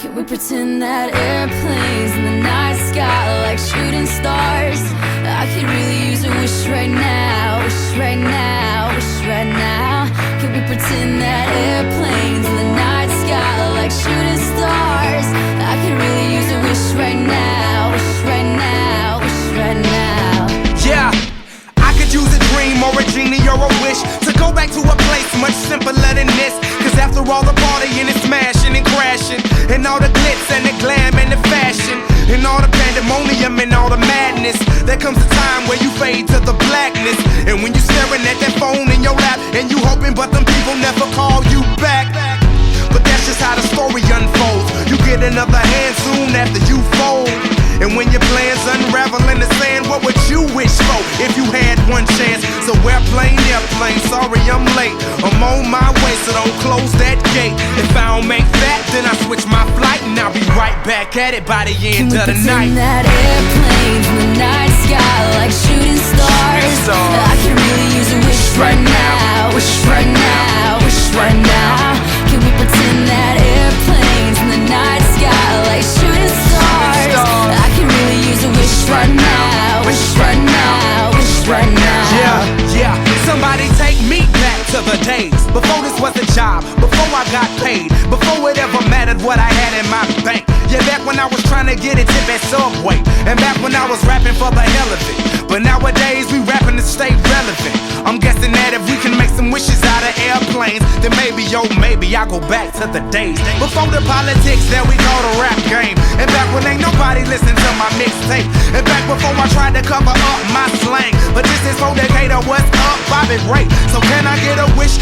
Can we pretend that airplanes in the night sky are like shooting stars? I could really use a wish right now, wish right now, wish right now. Can we pretend that airplanes in the night sky are like shooting stars? I could really use a wish right now, wish right now, wish right now. Yeah, I could use a dream or a genie or a wish to go back to a place much simpler than this. Cause after all the partying and smashing and crashing, and all the glitz and the glam and the fashion, and all the pandemonium and all the madness, there comes a time where you fade to the blackness. And when you're staring at that phone in your lap, and you hoping but them people never call you back. But that's just how the story unfolds. You get another hand soon after you fold. And when your plans unravel in the sand, what would you wish for if you had one chance? So airplane, sorry I'm late. I'm on my way, so don't close that gate. If I don't make that, then I switch my flight, and I'll be right back at it by the end of the night. Can we pretend that airplanes in the night sky like shooting stars? I could really use a wish right now, wish right now, wish right now. Can we pretend that airplanes in the night sky like shooting stars? I could really use a wish right now, wish right now, wish right now. Yeah, somebody take me back to the days before this was a job, before I got paid, before it ever mattered what I had in my bank. Yeah, back when I was trying to get a tip at Subway, and back when I was rapping for the hell of it. But nowadays we rapping to stay relevant. I'm guessing that if we can make some wishes out of airplanes, then maybe, oh maybe I'll go back to the days before the politics that we call the rap game. And back when ain't nobody listened to my mixtape. And back before I tried to cover up my slang. But this is for Decatur, what's up, Bobby Ray. So can I get a wish